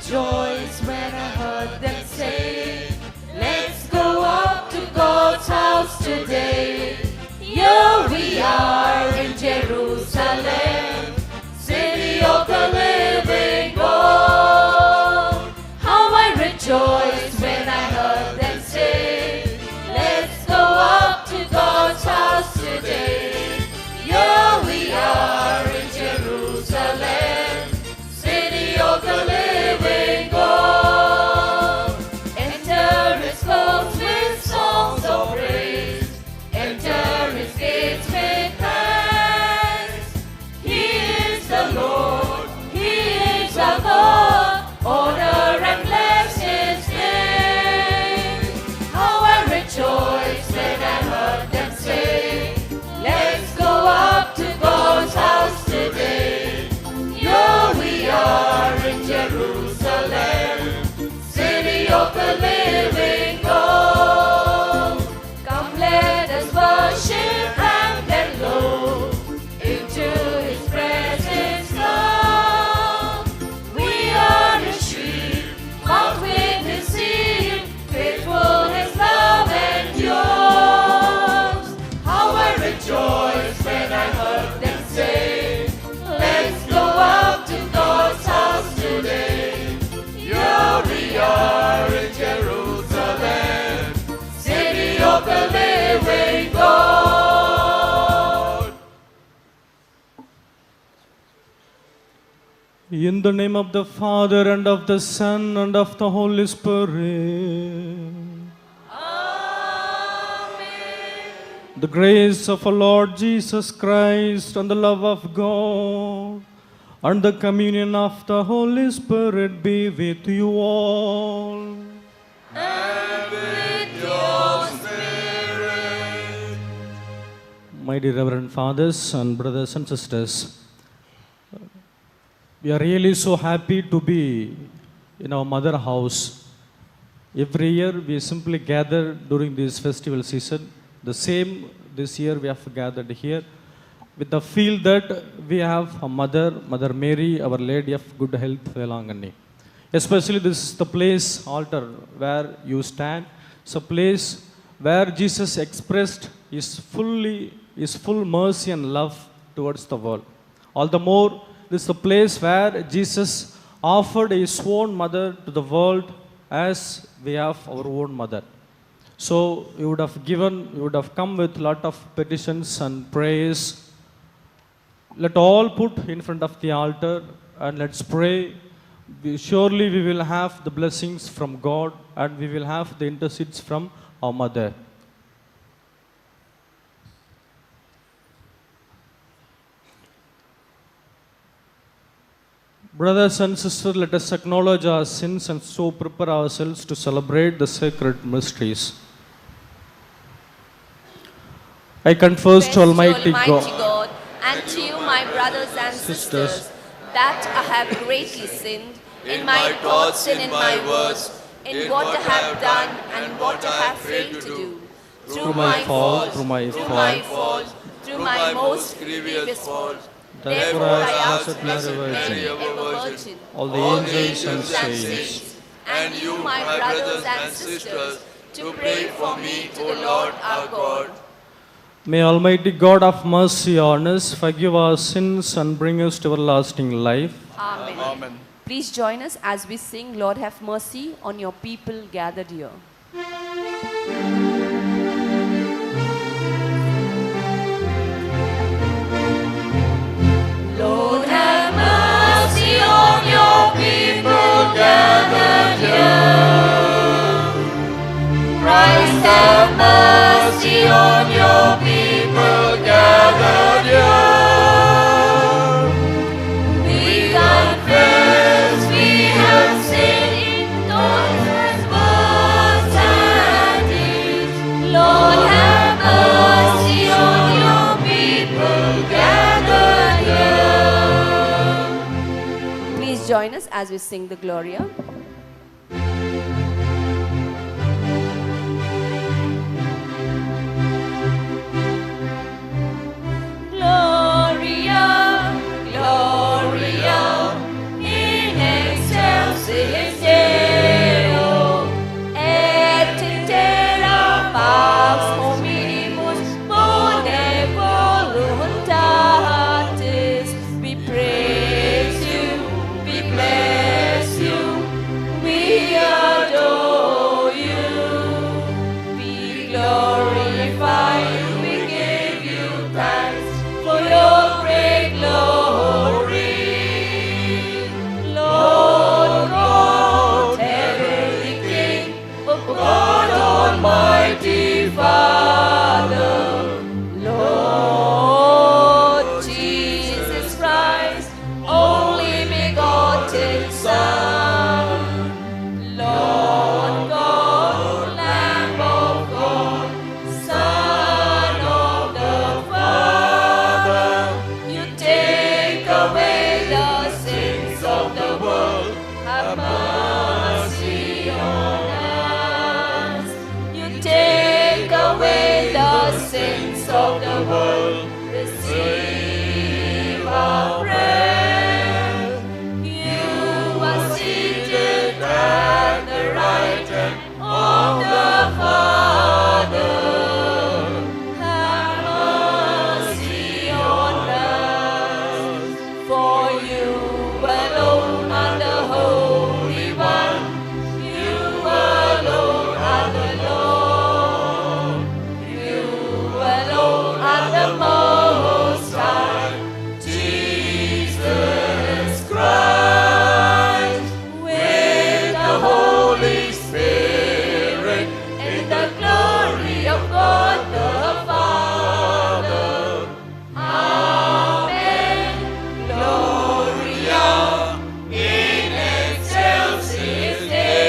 rejoiced when I heard them say, let's go up to God's house today. Here we are in Jerusalem, city of the living God. How I rejoiced when I heard them say, let's go up to God's house today. Here we are in Jerusalem, city of the living God. Enter His courts with songs of praise, enter His gates with thanks. He is the Lord, He is our God, honor and bless His name. How I rejoiced when I heard them say, let's go up to God's house today. Here we are in Jerusalem, city of the living God. Come let us worship and then low into His presence come. We are His sheep, marked with His seal, faithful His love endures. How I rejoiced when I heard them say, let's go up to God's house today. Here we are in Jerusalem, city of the living God. In the name of the Father, and of the Son, and of the Holy Spirit. The grace of our Lord Jesus Christ, and the love of God, and the communion of the Holy Spirit be with you all. And with your spirit. My dear Reverend Fathers and brothers and sisters, we are really so happy to be in our mother house. Every year we simply gather during this festival season. The same this year we have gathered here with the feel that we have a mother, Mother Mary, Our Lady of Good Health, Vailankanni. Especially this is the place, altar, where you stand. It's a place where Jesus expressed His full mercy and love towards the world. All the more, this is the place where Jesus offered His own mother to the world as we have our own mother. So you would have come with a lot of petitions and prayers. Let all put in front of the altar and let's pray. Surely we will have the blessings from God and we will have the intercedes from our mother. Brothers and sisters, let us acknowledge our sins and so prepare ourselves to celebrate the sacred mysteries. I confess to Almighty God and to you, my brothers and sisters, that I have greatly sinned in my thoughts and in my words, in what I have done and what I have failed to do. Through my fault, through my most grievous fault. Therefore I ask that Mary, ever Virgin, all the angels and saints, and you, my brothers and sisters, to pray for me to the Lord our God. May Almighty God of mercy on us, forgive our sins and bring us to everlasting life. Amen. Amen. Please join us as we sing, Lord have mercy on your people gathered here. Lord have mercy on your people gathered here. Christ have mercy on your people gathered here. We confess we have sinned in thoughts and words and deeds. Lord have mercy on your people gathered here. Please join us as we sing the Gloria. Gloria, Gloria, in excelsis For you alone are the Holy One. You alone are the Lord. You alone are the Most High. Jesus Christ, with the Holy Spirit, in the glory of God the Father. Amen. Gloria in excelsis Deo.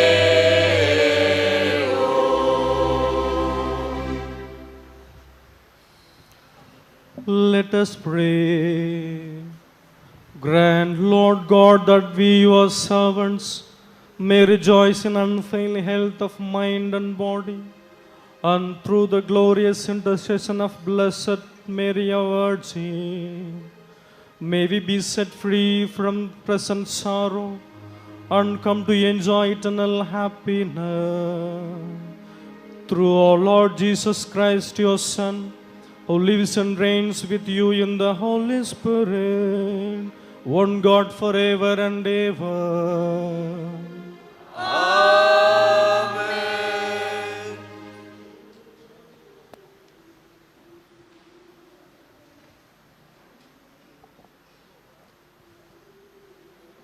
Let us pray. Grant, Lord God, that we, your servants, may rejoice in unfailing health of mind and body, and through the glorious intercession of Blessed Mary, our Virgin, may we be set free from present sorrow and come to enjoy eternal happiness. Through our Lord Jesus Christ, your Son, who lives and reigns with you in the Holy Spirit, one God forever and ever. Amen.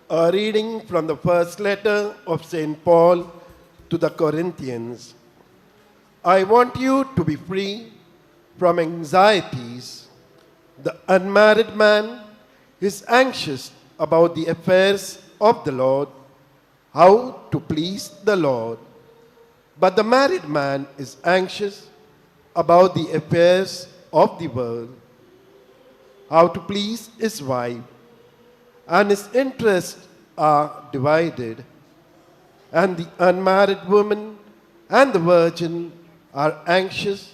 A reading from the first letter of St. Paul to the Corinthians. I want you to be free from anxieties. The unmarried man is anxious about the affairs of the Lord, how to please the Lord. But the married man is anxious about the affairs of the world, how to please his wife, and his interests are divided. And the unmarried woman and the virgin are anxious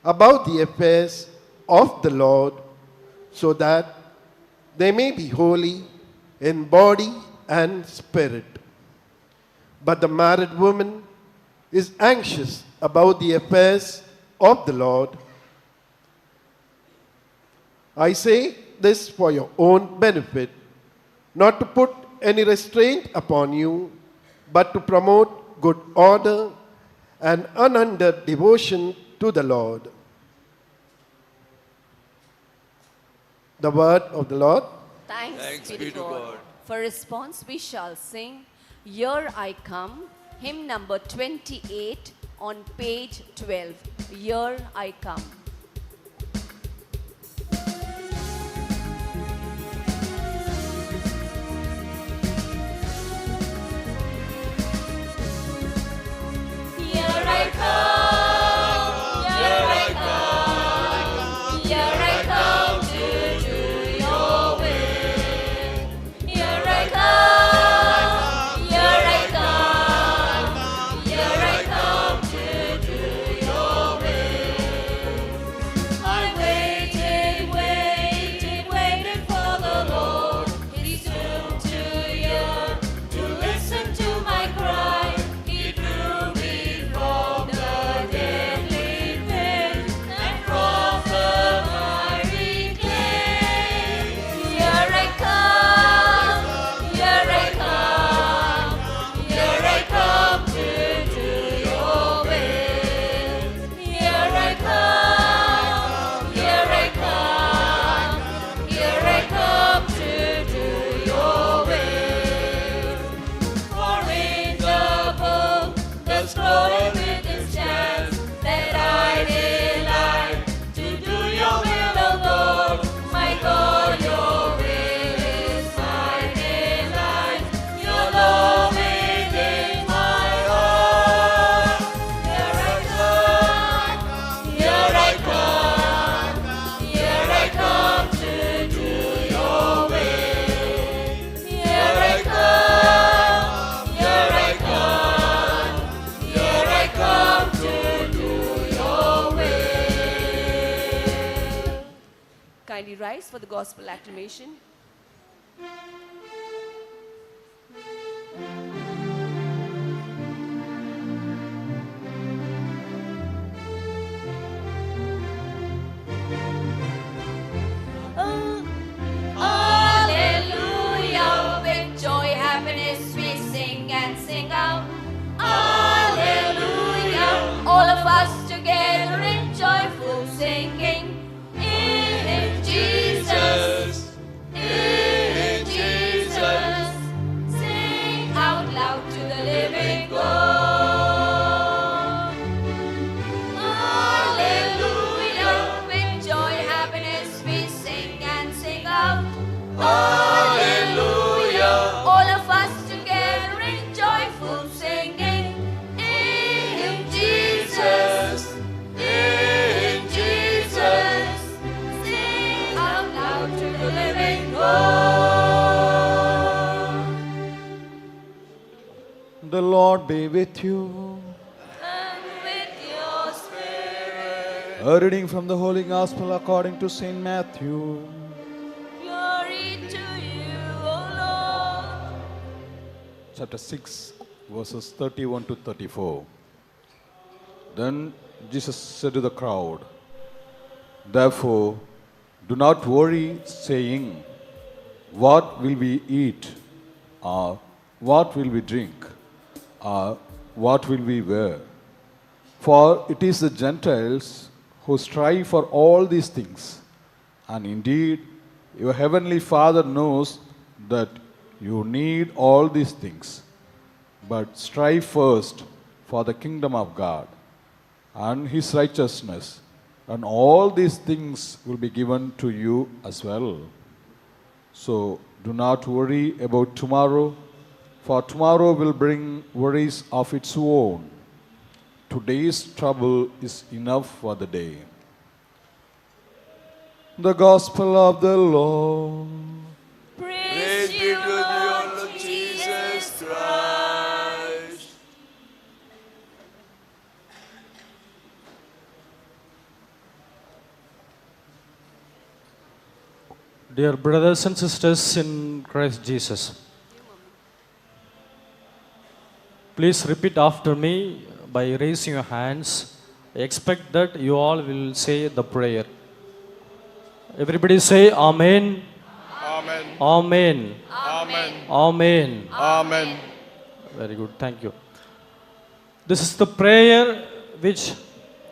about the affairs of the Lord, so that they may be holy in body and spirit. But the married woman is anxious about the affairs of the Lord. I say this for your own benefit, not to put any restraint upon you, but to promote good order and unhindered devotion to the Lord. The word of the Lord. Thanks be to God. For response, we shall sing, Here I Come, hymn number 28 on page 12. Here I Come. Here I come, here I come, here I come to do your will. Here I come, here I come, here I come to do your will. I waited, waited, waited for the Lord. He's soon to hear, to listen to my cry. He drew me from the deadly pit and from the miry clay. Here I come, here I come, here I come to do your will. Here I come, here I come, here I come to do your will. For in the book, the scroll with its chance, that I delight to do your will, O Lord. My God, your will is my delight, your law within my heart. Here I come, here I come, here I come to do your will. Here I come, here I come, here I come to do your will. Kindly rise for the gospel acclamation. Alleluia. The Lord be with you. And with your spirit. A reading from the Holy Gospel according to Saint Matthew. Glory to you, O Lord. Chapter 6, verses 31 to 34. Then Jesus said to the crowd, "Therefore, do not worry, saying, 'What will we eat?' or 'What will we drink?' or 'What will we wear?' For it is the Gentiles who strive for all these things. And indeed, your heavenly Father knows that you need all these things. But strive first for the kingdom of God and His righteousness, and all these things will be given to you as well. So do not worry about tomorrow, for tomorrow will bring worries of its own. Today's trouble is enough for the day." The Gospel of the Lord. Praise Praise be you, to thee, Lord O Lord Jesus Jesus Christ. Christ. Dear brothers and sisters in Christ Jesus, please repeat after me by raising your hands. I expect that you all will say the prayer. Everybody say Amen. Amen. Amen. Amen. Amen. Amen. Very good. Thank you. This is the prayer which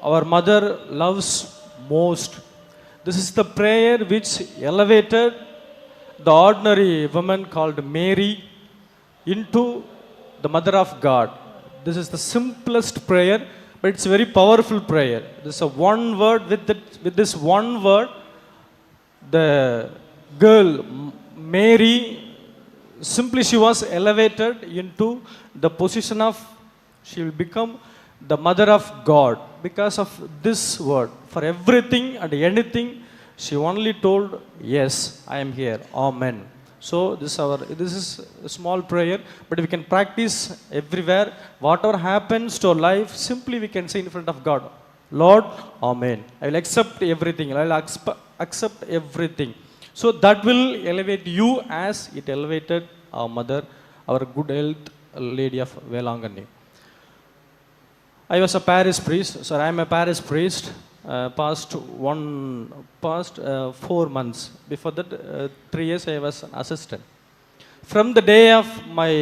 our mother loves most. This is the prayer which elevated the ordinary woman called Mary into the mother of God. This is the simplest prayer, but it's a very powerful prayer. This is a one word. With this one word, the girl Mary, simply she was elevated into the position of, she will become the mother of God because of this word. For everything and anything, she only told, "Yes, I am here. Amen." So this is a small prayer, but we can practice everywhere. Whatever happens to our life, simply we can say in front of God, "Lord, Amen. I will accept everything. I will accept everything." So that will elevate you as it elevated our mother, our good health lady of Vailankanni. I was a parish priest. Sorry, I am a parish priest. Past 4 months. Before that, 3 years I was an assistant. From the day of my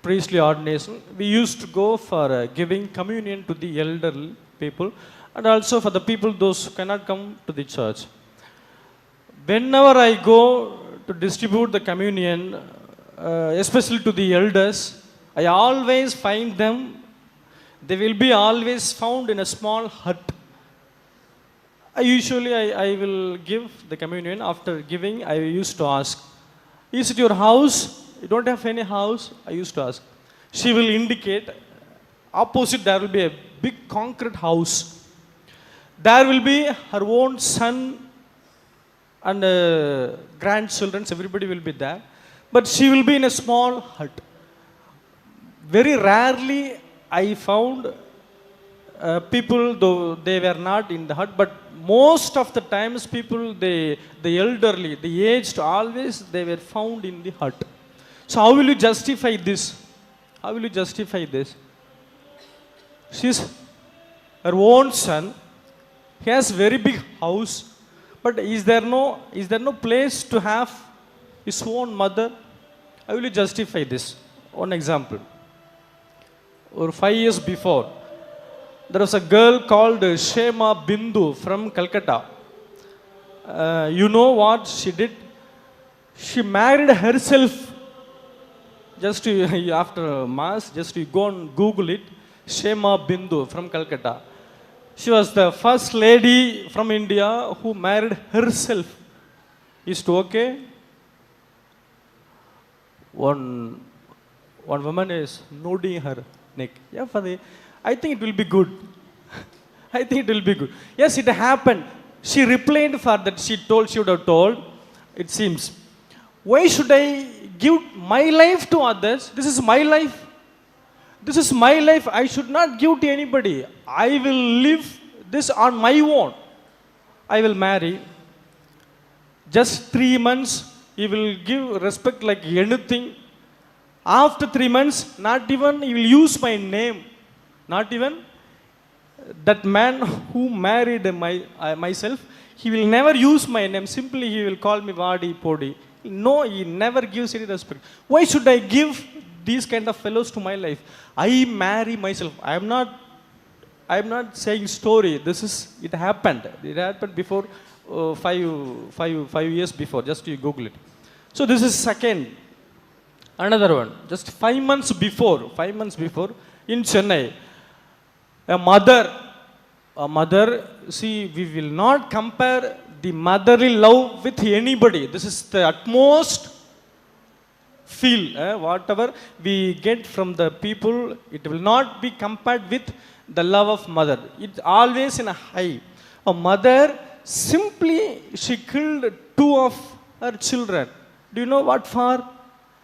priestly ordination, we used to go for giving communion to the elderly people, and also for the people those who cannot come to the church. Whenever I go to distribute the communion, especially to the elders, I always find them. They will be always found in a small hut. I will give the communion. After giving, I used to ask, "Is it your house? You don't have any house?" I used to ask. She will indicate. Opposite there will be a big concrete house. There will be her own son and grandchildren. Everybody will be there. But she will be in a small hut. Very rarely I found people, though they were not in the hut, but most of the times people, the elderly, the aged, always they were found in the hut. So how will you justify this? How will you justify this? She's her own son. He has very big house, but is there no place to have his own mother? How will you justify this? One example. Or 5 years before, there was a girl called Shema Bindu from Calcutta. You know what she did? She married herself. Just to, after Mass, just to go and Google it. Shema Bindu from Calcutta. She was the first lady from India who married herself. Is it okay? One woman is nodding her neck. Yeah, Father, I think it will be good. I think it will be good. Yes, it happened. She replied for that. She would have told, it seems, why should I give my life to others? This is my life. This is my life. I should not give to anybody. I will live this on my own. I will marry. Just 3 months, he will give respect like anything. After 3 months, not even he will use my name. Not even that man who married myself, he will never use my name. Simply he will call me Vadi, Podi. No, he never gives any respect. Why should I give these kind of fellows to my life? I marry myself. I am not saying story. It happened. It happened before 5 years before. Just you Google it. So this is second. Another one. Just 5 months before in Chennai, a mother, see, we will not compare the motherly love with anybody. This is the utmost feel. Whatever we get from the people, it will not be compared with the love of mother. It's always in a high. A mother, simply, she killed 2 of her children. Do you know what for?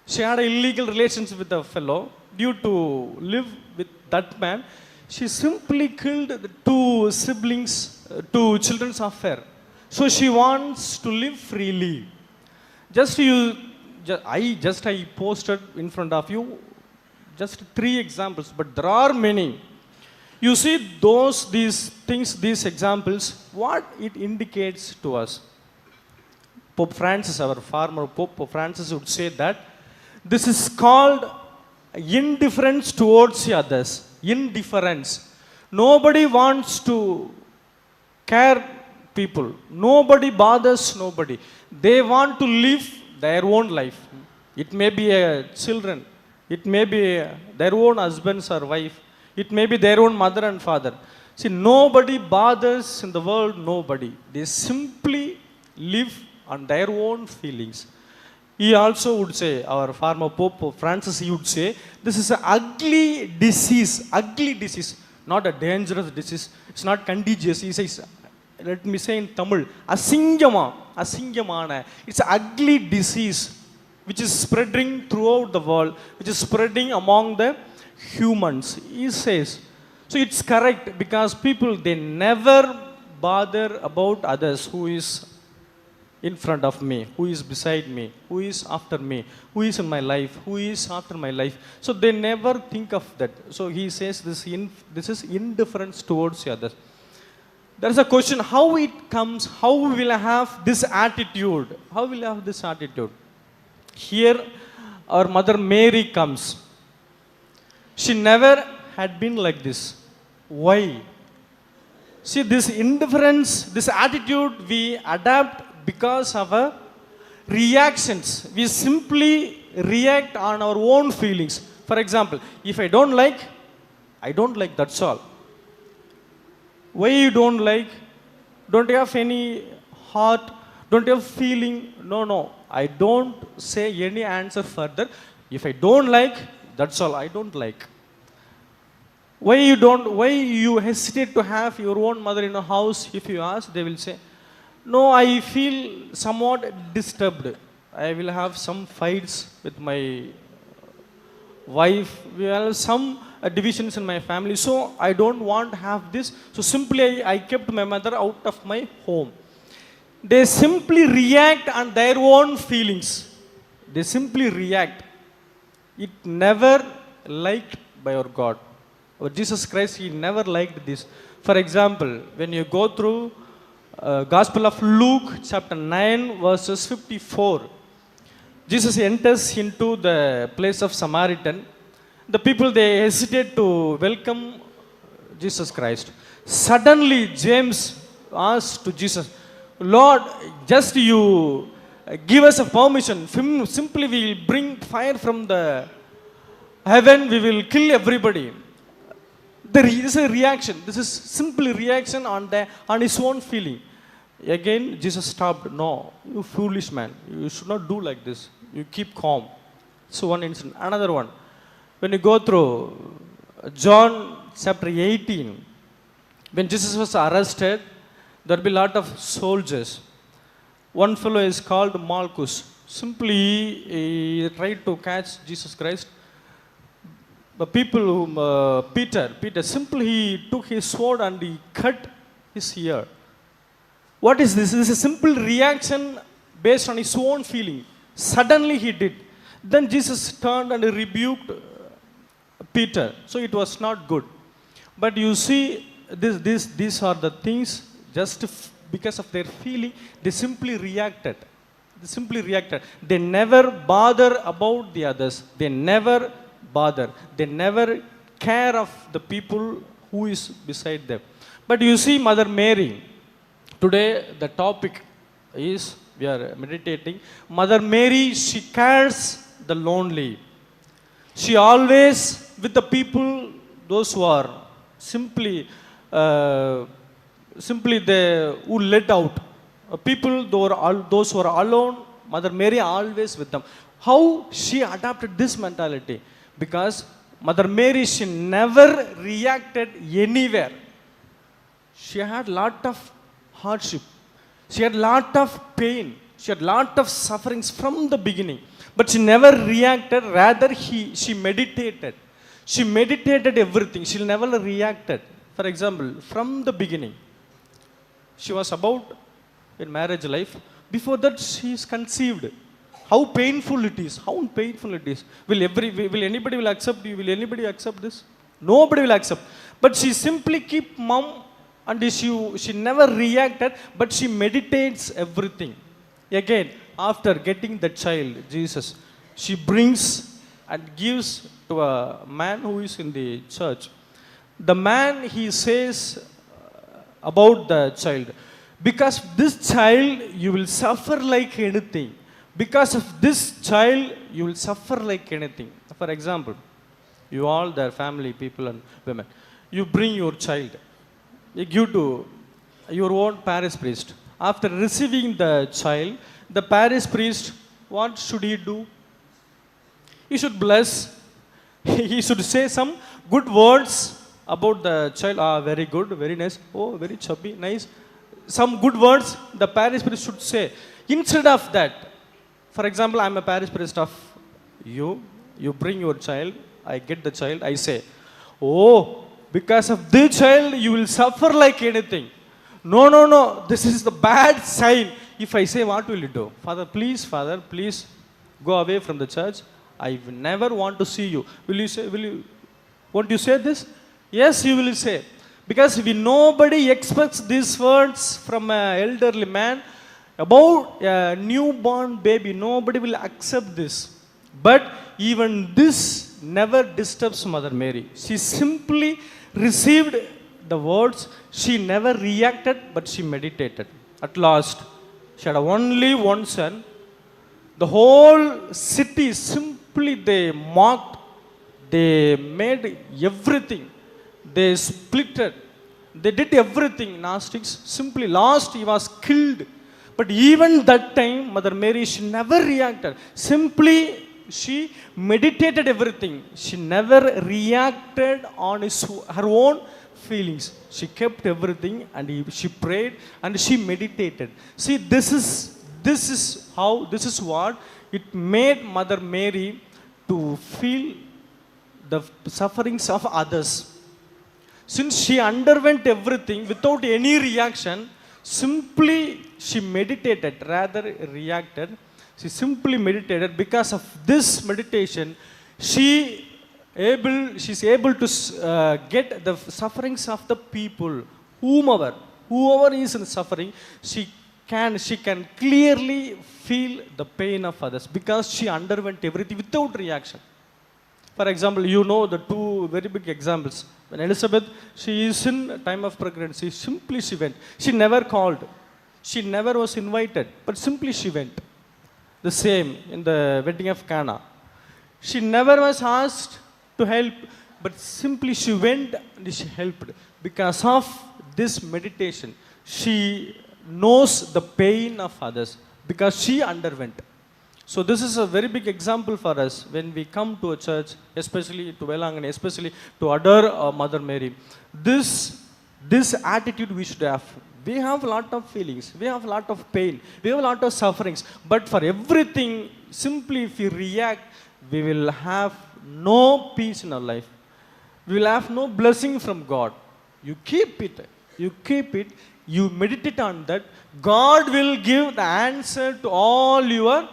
She had an illegal relationship with a fellow. Due to live with that man, she simply killed the 2 siblings, 2 children of her. So she wants to live freely. I posted in front of you just 3 examples, but there are many. You see these examples, what it indicates to us. Pope Francis, our former Pope Francis, would say that this is called indifference towards the others. Indifference. Nobody wants to care people. Nobody bothers nobody. They want to live their own life. It may be children. It may be their own husbands or wife. It may be their own mother and father. See, nobody bothers in the world, nobody. They simply live on their own feelings. He also would say, our former Pope Francis, he would say, this is an ugly disease, not a dangerous disease. It's not contagious. He says, let me say in Tamil, asingamana. It's an ugly disease which is spreading throughout the world, which is spreading among the humans. He says, so it's correct because people, they never bother about others, who is in front of me, who is beside me, who is after me, who is in my life, who is after my life. So they never think of that. So he says this is indifference towards the others. There is a question, how it comes, how we will have this attitude? How will we have this attitude? Here, our Mother Mary comes. She never had been like this. Why? See, this indifference, this attitude we adapt because of our reactions. We simply react on our own feelings. For example, if I don't like, that's all. Why you don't like? Don't you have any heart? Don't you have feeling? No. I don't say any answer further. If I don't like, that's all. I don't like. Why you hesitate to have your own mother in a house? If you ask, they will say, no, I feel somewhat disturbed. I will have some fights with my wife. We have some divisions in my family. So I don't want to have this. So simply I kept my mother out of my home. They simply react on their own feelings. They simply react. It never liked by our God. Or Jesus Christ, He never liked this. For example, when you go through Gospel of Luke, chapter 9, verses 54. Jesus enters into the place of Samaritan. The people, they hesitate to welcome Jesus Christ. Suddenly, James asked to Jesus, Lord, just you give us a permission. Simply we will bring fire from the heaven. We will kill everybody. This is a reaction. This is simply reaction on his own feeling. Again, Jesus stopped. No, you foolish man. You should not do like this. You keep calm. So one incident. Another one. When you go through John chapter 18, when Jesus was arrested, there will be a lot of soldiers. One fellow is called Malchus. Simply he tried to catch Jesus Christ. the people whom Peter simply he took his sword and he cut his ear. What is this? This is a simple reaction based on his own feeling. Suddenly he did. Then Jesus turned and rebuked Peter. So it was not good. But you see, these are the things just because of their feeling, they simply reacted. They simply reacted. They never bother about the others. They never bother. They never care of the people who is beside them. But you see, Mother Mary, today the topic is, we are meditating, Mother Mary, she cares the lonely. She always with the people, those who are simply they who let out. People, those who are alone, Mother Mary always with them. How she adopted this mentality? Because Mother Mary, she never reacted anywhere. She had lot of hardship. She had lot of pain. She had lot of sufferings from the beginning. But she never reacted. Rather, she meditated. She meditated everything. She never reacted. For example, from the beginning, she was about in marriage life. Before that, she is conceived. How painful it is. How painful it is. Will anybody will accept you? Will anybody accept this? Nobody will accept. But she simply keep mum, and she never reacted, but she meditates everything. Again, after getting the child, Jesus, she brings and gives to a man who is in the church. The man, he says about the child, because this child you will suffer like anything. Because of this child you will suffer like anything. For example, you all, their family, people and women, you bring your child, you give to your own parish priest. After receiving the child, the parish priest, what should he do? He should bless. He should say some good words about the child. Ah, very good, very nice. Oh, very chubby, nice. Some good words the parish priest should say. Instead of that, for example, I am a parish priest of you. You bring your child. I get the child. I say, oh, because of this child you will suffer like anything. No. This is the bad sign. If I say, what will you do? Father, please go away from the church. I never want to see you. Will you say? Won't you say this? Yes, you will say. Because nobody expects these words from an elderly man about a newborn baby. Nobody will accept this. But even this never disturbs Mother Mary. She simply received the words. She never reacted, but she meditated. At last, she had only one son. The whole city simply they mocked. They made everything. They splitted. They did everything. Gnostics. Simply last he was killed. But even that time, Mother Mary, she never reacted. Simply she meditated everything. She never reacted on her own feelings. She kept everything and she prayed and she meditated. See, this is what it made Mother Mary to feel the sufferings of others. Since she underwent everything without any reaction, simply she meditated, rather reacted. She simply meditated. Because of this meditation, she's able to get the sufferings of the people. Whoever is in suffering, she can clearly feel the pain of others because she underwent everything without reaction. For example, you know the two very big examples. When Elizabeth, she is in time of pregnancy, simply she went. She never called. She never was invited, but simply she went. The same in the wedding of Cana. She never was asked to help, but simply she went and she helped. Because of this meditation, she knows the pain of others because she underwent. So this is a very big example for us when we come to a church, especially to Vailankanni, especially to adore Mother Mary. This attitude we should have. We have a lot of feelings, we have a lot of pain, we have a lot of sufferings. But for everything, simply if we react, we will have no peace in our life. We will have no blessing from God. You keep it. You meditate on that. God will give the answer to all your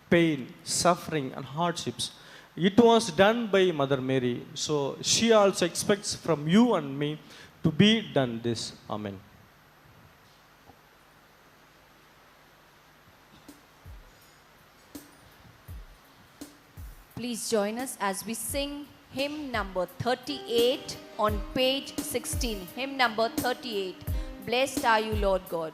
pain, suffering, and hardships. It was done by Mother Mary. So she also expects from you and me to be done this. Amen. Please join us as we sing hymn number 38 on page 16. Hymn number 38. Blessed are you, Lord God.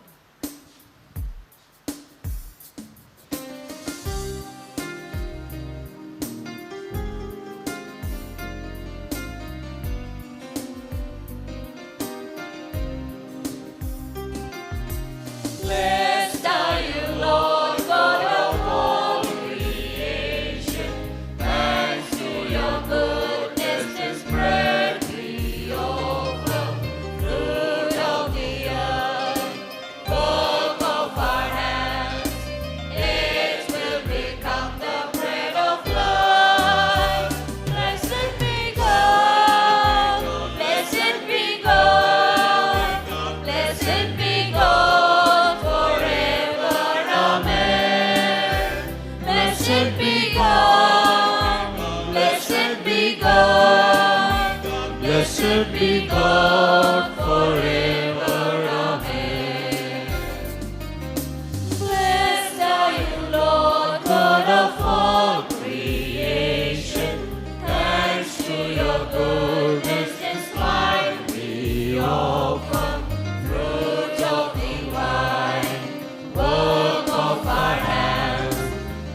Blessed are you, Lord God of all creation. Thanks to your goodness, this bread we offer. Fruit of the earth, work of our hands. It will become the bread of life. Blessed be God. Blessed be God. Blessed be God forever. Amen. Blessed be God. Blessed be God. Blessed be God forever. Amen. Blessed are you, Lord God of all creation. Thanks to your goodness, this wine we offer. Fruit of the vine, work of our hands.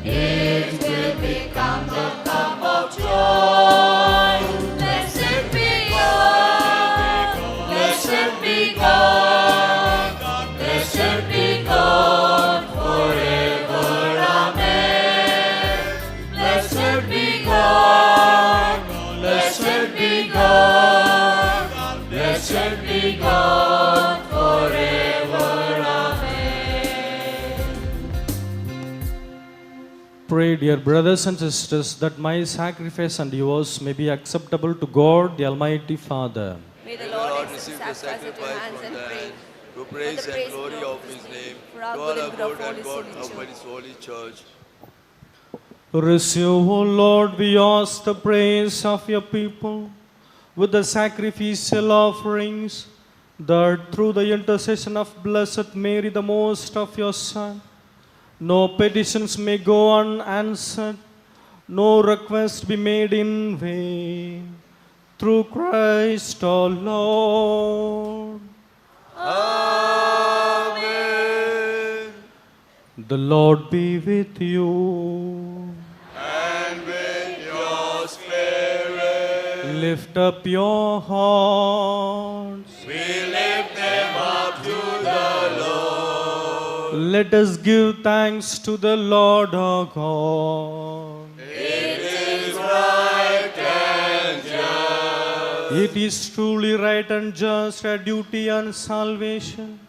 It will become the cup of joy. Blessed be God. Blessed be God. Blessed be God forever. Amen. Blessed be God. Blessed be God. Blessed be God forever. Amen. Pray, dear brothers and sisters, that my sacrifice and yours may be acceptable to God, the Almighty Father. May the May Lord receive the sacrifice into hands and pray. to praise and glory of His name, For our to all good our and good good and of God Holy of Church. His holy church. Receive, O Lord, we ask the praise of your people with the sacrificial offerings, that through the intercession of Blessed Mary, the most of your Son, no petitions may go unanswered, no request be made in vain. Through Christ our Lord. Amen. The Lord be with you. And with your spirit, Lift up your hearts. we lift them up to the Lord. Let us give thanks to the Lord our God. It is right and just. It is truly right and just, a duty and salvation,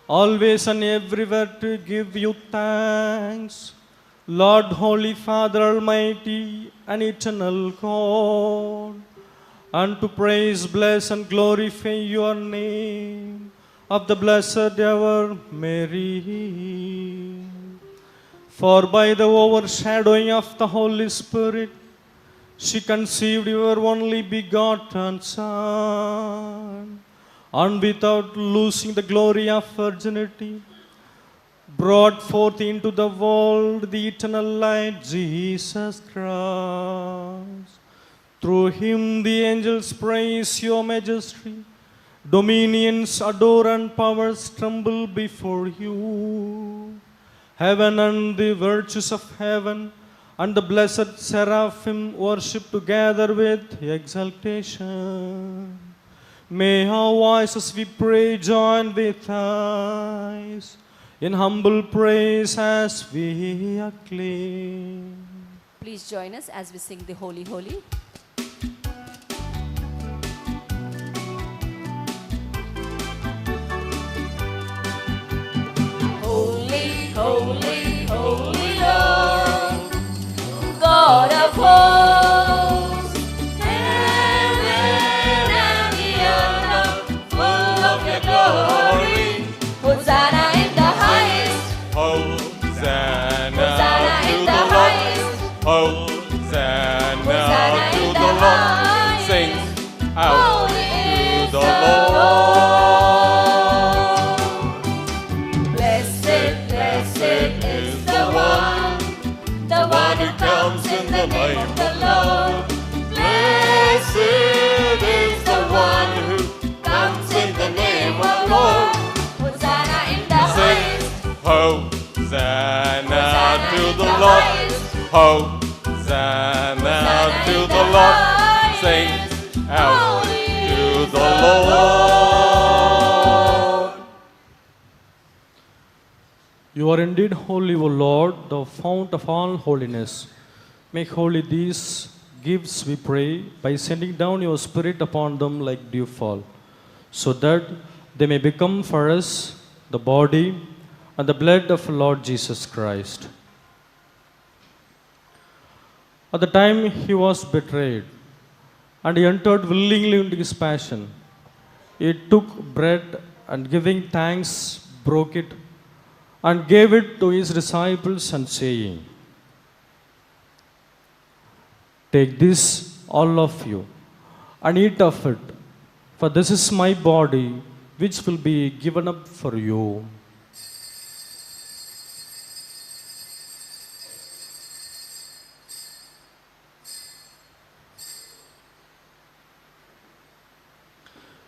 always and everywhere to give you thanks, Lord, Holy Father, Almighty and eternal God, and to praise, bless, and glorify your name of the Blessed Ever Mary. For by the overshadowing of the Holy Spirit, she conceived your only begotten Son, and without losing the glory of virginity, brought forth into the world the eternal light, Jesus Christ. Through him the angels praise your majesty, dominions adore and powers tremble before you. Heaven and the virtues of heaven and the blessed seraphim worship together with exaltation. May our voices, we pray, join with eyes in humble praise as we acclaim. Please join us as we sing the Holy, Holy. Holy, holy, holy Lord, God of hosts. Hosanna Hosanna to in the the Lord. highest. Sing out Holy is to the the Lord. Blessed, blessed is the one who comes in the name of the Lord. Blessed is the one who comes in the name of the Lord. Hosanna in the Sing highest. Hosanna Hosanna to in the the Lord. highest. Hosanna Hosanna to in the the Lord. highest. Sing out Holy to is the the Lord. You are indeed holy, O Lord, the fount of all holiness. Make holy these gifts, we pray, by sending down your Spirit upon them like dewfall, so that they may become for us the body and the blood of Lord Jesus Christ. At the time he was betrayed, and he entered willingly into his passion, he took bread and giving thanks, broke it and gave it to his disciples and saying, "Take this, all of you, and eat of it, for this is my body, which will be given up for you."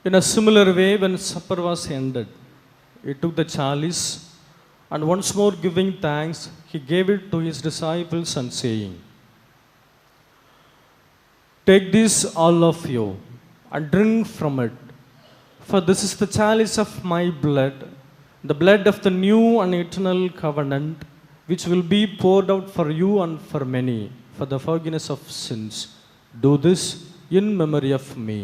In a similar way, when supper was ended, he took the chalice, and once more giving thanks, he gave it to his disciples and saying, "Take this, all of you, and drink from it, for this is the chalice of my blood, the blood of the new and eternal covenant, which will be poured out for you and for many, for the forgiveness of sins. Do this in memory of me."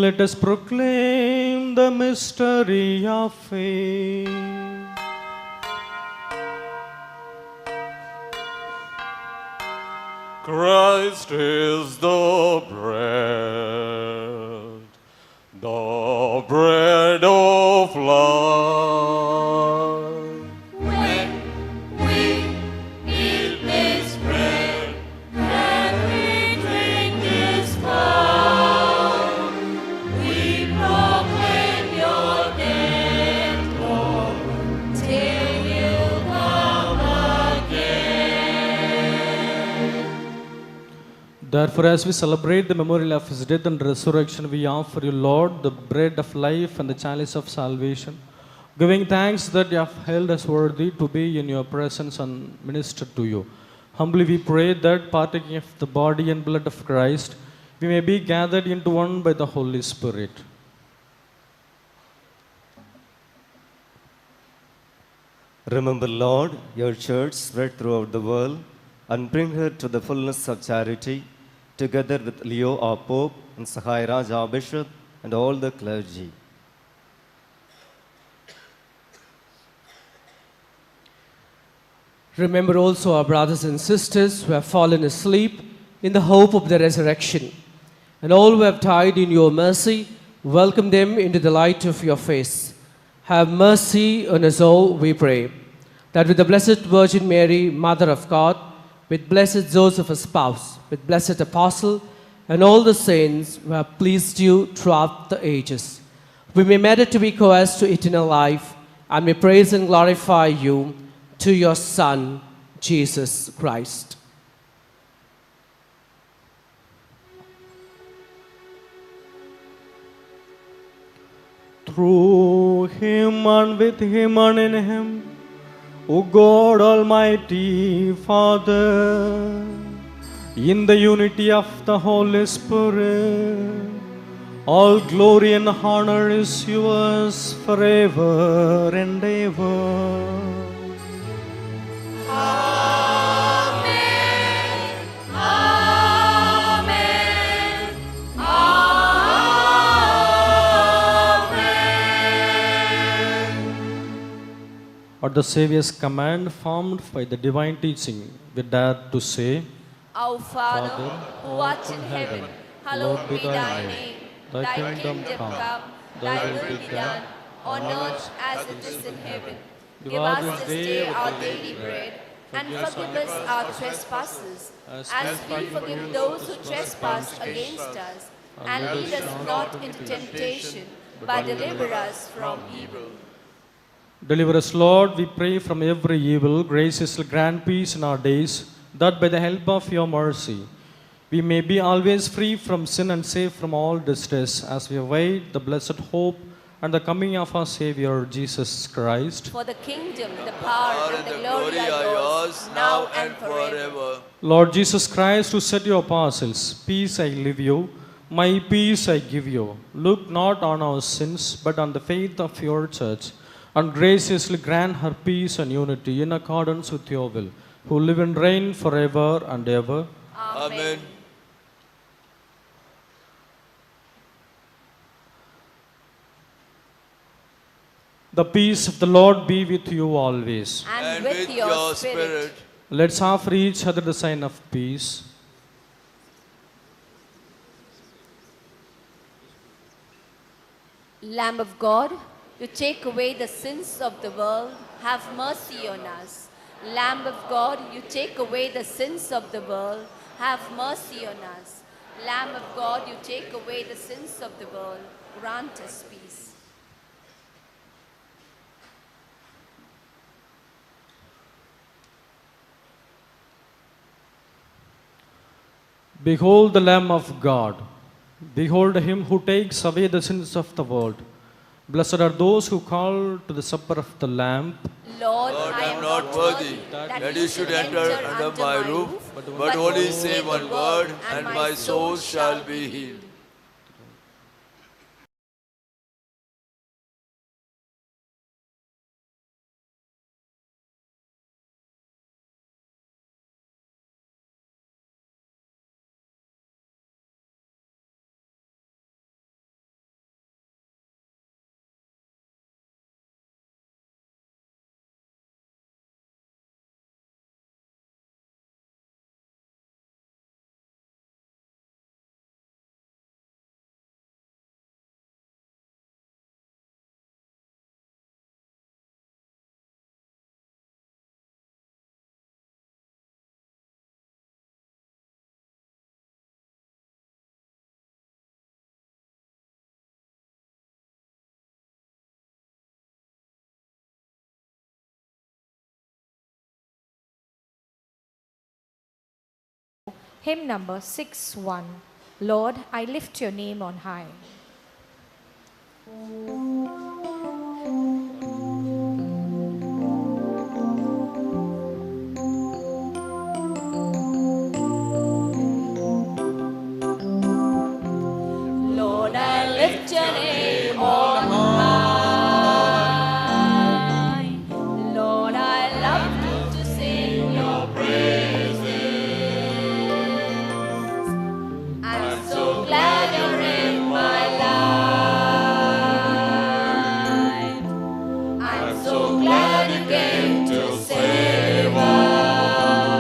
Let us proclaim the mystery of faith. Christ is the bread of life. When we eat this bread and we drink this cup, we proclaim your death, Lord, till you come again. Therefore, as we celebrate the memorial of his death and resurrection, we offer you, Lord, the bread of life and the chalice of salvation, giving thanks that you have held us worthy to be in your presence and minister to you. Humbly we pray that, partaking of the body and blood of Christ, we may be gathered into one by the Holy Spirit. Remember, Lord, your church spread throughout the world and bring her to the fullness of charity, together with Leo, our Pope, and Sahairaj, our Bishop, and all the clergy. Remember also our brothers and sisters who have fallen asleep in the hope of the resurrection, and all who have died in your mercy, welcome them into the light of your face. Have mercy on us all, we pray, that with the Blessed Virgin Mary, Mother of God, with blessed Joseph, her spouse, with blessed Apostle, and all the saints who have pleased you throughout the ages, we may merit to be co-heirs to eternal life, and may praise and glorify you to your Son, Jesus Christ. Through him and with him and in him, O God Almighty Father, in the unity of the Holy Spirit, all glory and honor is yours forever and ever. Amen. Amen. Amen. At the Saviour's command, formed by the divine teaching, we dare to say, Our Father, Father, who art in heaven, Hallowed be thy name. Thy kingdom come, thy will be done, on earth as it is in heaven. Give us this day our daily bread, and forgive us our trespasses, as we forgive those who trespass against us. And lead us not into temptation, but deliver us from evil. Deliver us, Lord, we pray, from every evil. Graciously grant peace in our days, that by the help of your mercy, we may be always free from sin and safe from all distress, as we await the blessed hope and the coming of our Savior, Jesus Christ. For the kingdom, the power, and the glory are yours, now and forever. Lord Jesus Christ, who said to your apostles, peace I leave you, my peace I give you. Look not on our sins, but on the faith of your church, and graciously grant her peace and unity in accordance with your will, who live and reign forever and ever. Amen. The peace of the Lord be with you always. And with your spirit. Let's offer each other the sign of peace. Lamb of God, you take away the sins of the world, have mercy on us. Lamb of God, you take away the sins of the world, have mercy on us. Lamb of God, you take away the sins of the world, grant us peace. Behold the Lamb of God. Behold him who takes away the sins of the world. Blessed are those who call to the supper of the Lamb. Lord, I am not worthy that you should enter under my roof, but only say one word, and my soul shall be healed. Hymn number 6-1. Lord, I lift your name on high. Lord, I lift your name on high. Lord, I love to sing your praises. I'm so glad you're in my life. I'm so glad you came to save us.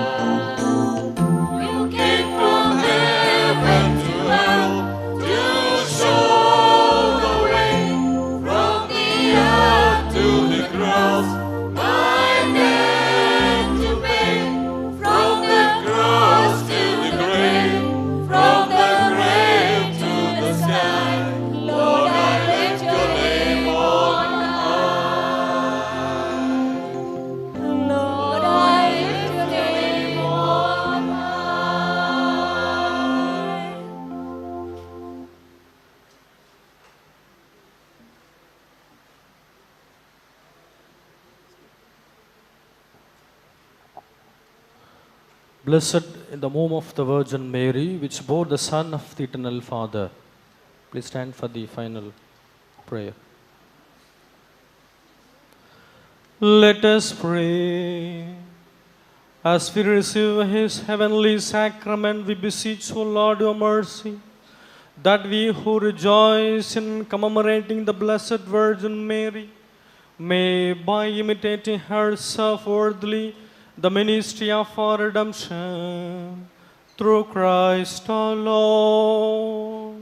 You came from heaven to earth to show the way, from the earth to the cross, my debt to pay, from the cross to the grave, from the grave to the sky. Lord, I lift your name on high. Lord, I lift your name on high. Blessed in the womb of the Virgin Mary, which bore the Son of the Eternal Father. Please stand for the final prayer. Let us pray. As we receive his heavenly sacrament, we beseech, O Lord, your mercy, that we who rejoice in commemorating the Blessed Virgin Mary may, by imitating her, serve worthily the ministry of our redemption. through Christ our Lord.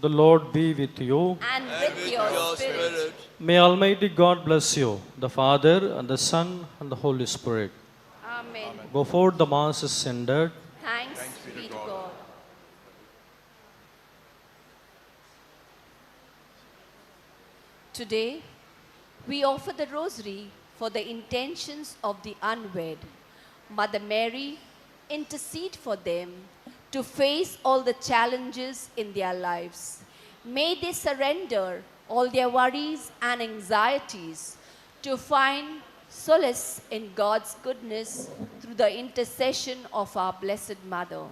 The Lord be with you. And with your spirit. May Almighty God bless you, the Father, and the Son, and the Holy Spirit. Amen. Go forth, the Mass is ended. Thanks be to God. Today, we offer the rosary for the intentions of the unwed. Mother Mary, intercede for them to face all the challenges in their lives. May they surrender all their worries and anxieties to find solace in God's goodness through the intercession of our Blessed Mother.